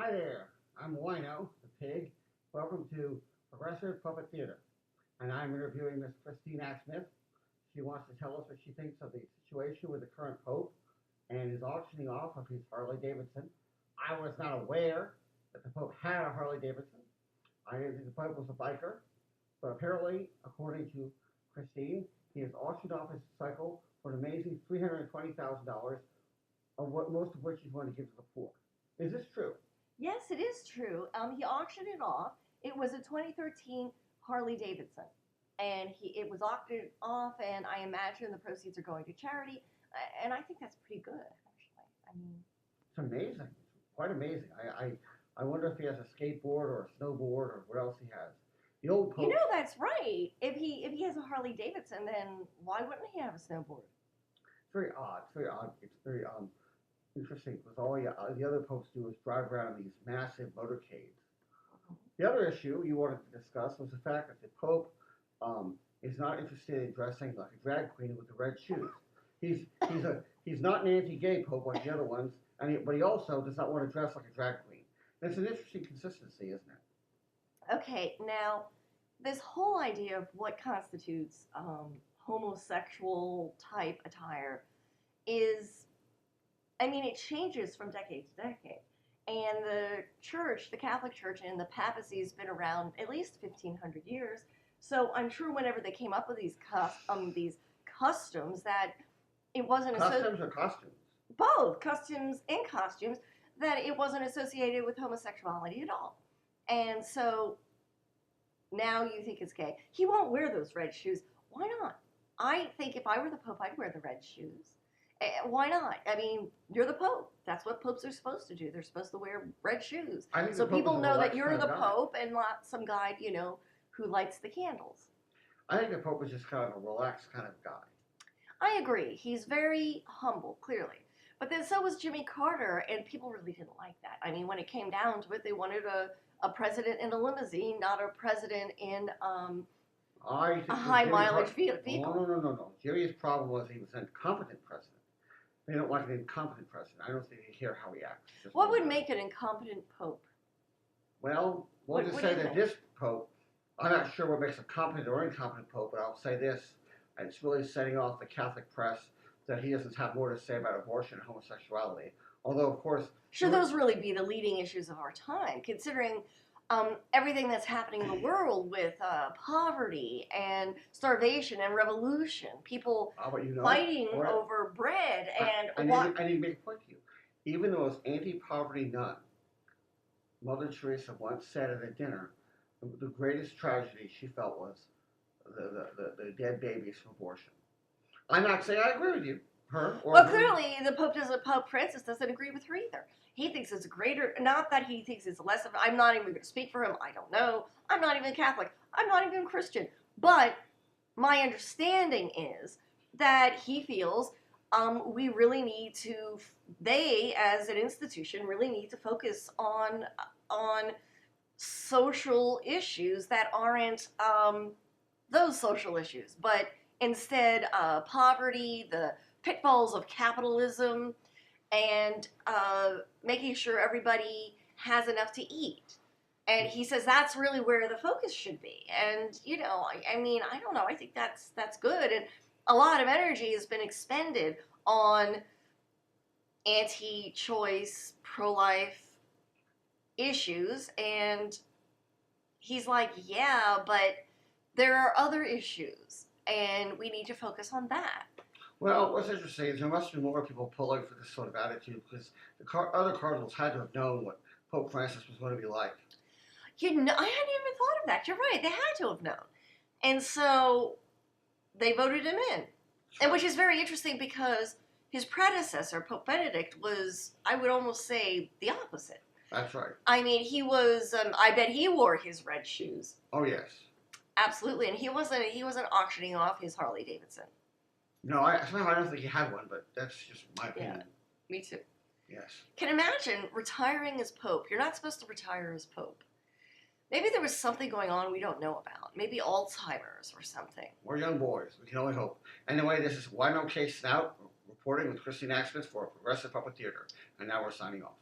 Hi there, I'm Wino, the pig. Welcome to Progressive Puppet Theater. And I'm interviewing Miss Christine Smith. She wants to tell us what she thinks of the situation with the current Pope and his auctioning off of his Harley Davidson. I was not aware that the Pope had a Harley Davidson. I didn't think the Pope was a biker, but apparently, according to Christine, he has auctioned off his cycle for an amazing $320,000, most of which he's going to give to the poor. Is this true? Yes, it is true. He auctioned it off. It was a 2013 Harley Davidson, and it was auctioned off, and I imagine the proceeds are going to charity, and I think that's pretty good, actually. I mean, it's amazing. It's quite amazing. I wonder if he has a skateboard or a snowboard or what else he has. The old Pope. You know, that's right. If he has a Harley Davidson, then why wouldn't he have a snowboard? It's very odd. It's very odd. It's very interesting because all the other popes do is drive around in these massive motorcades. The other issue you wanted to discuss was the fact that the Pope is not interested in dressing like a drag queen with the red shoes. He's not an anti-gay Pope like the other ones, but he also does not want to dress like a drag queen. And it's an interesting consistency, isn't it? Okay, now this whole idea of what constitutes homosexual type attire is, I mean, it changes from decade to decade. And the church, the Catholic Church and the papacy has been around at least 1,500 years. So I'm sure whenever they came up with these customs that it wasn't customs or costumes? Both customs and costumes, that it wasn't associated with homosexuality at all. And so now you think it's gay. He won't wear those red shoes. Why not? I think if I were the Pope, I'd wear the red shoes. Why not? I mean, you're the Pope. That's what popes are supposed to do. They're supposed to wear red shoes. So people know that you're the Pope and not some guy, who lights the candles. I think the Pope is just kind of a relaxed kind of guy. I agree. He's very humble, clearly. But then so was Jimmy Carter, and people really didn't like that. I mean, when it came down to it, they wanted a president in a limousine, not a president in a high-mileage vehicle. No. Jimmy's problem was he was an incompetent president. They don't like an incompetent president. I don't think they care how he acts. What would make an incompetent Pope? Well, we'll just say that this Pope, I'm not sure what makes a competent or incompetent Pope, but I'll say this. It's really setting off the Catholic press that he doesn't have more to say about abortion and homosexuality. Although, of course... Should those really be the leading issues of our time, considering everything that's happening in the world with poverty and starvation and revolution, people fighting over bread and... I need to make a point to you. Even the most anti-poverty nun, Mother Teresa once said at a dinner, the greatest tragedy she felt was the dead babies from abortion. I'm not saying I agree with you. Clearly, the Pope Francis doesn't agree with her either. He thinks it's greater, not that he thinks it's less of, I'm not even going to speak for him, I don't know. I'm not even Catholic. I'm not even Christian. But my understanding is that he feels we really need to, they as an institution really need to focus on social issues that aren't those social issues, but instead poverty, the pitfalls of capitalism, and making sure everybody has enough to eat. And he says that's really where the focus should be. And, I mean, I don't know. I think that's good. And a lot of energy has been expended on anti-choice, pro-life issues. And he's like, yeah, but there are other issues, and we need to focus on that. Well, what's interesting is there must be more people pulling for this sort of attitude because the other cardinals had to have known what Pope Francis was going to be like. I hadn't even thought of that. You're right. They had to have known. And so they voted him in. Sure. And which is very interesting because his predecessor, Pope Benedict, was, I would almost say, the opposite. That's right. I mean, he was, I bet he wore his red shoes. Oh, yes. Absolutely. And he wasn't auctioning off his Harley Davidson. No, somehow I don't think he had one, but that's just my opinion. Yeah, me too. Yes. Can imagine retiring as Pope. You're not supposed to retire as Pope. Maybe there was something going on we don't know about. Maybe Alzheimer's or something. We're young boys. We can only hope. Anyway, this is Wino Case Snout reporting with Christine Smith for Progressive Puppet Theater. And now we're signing off.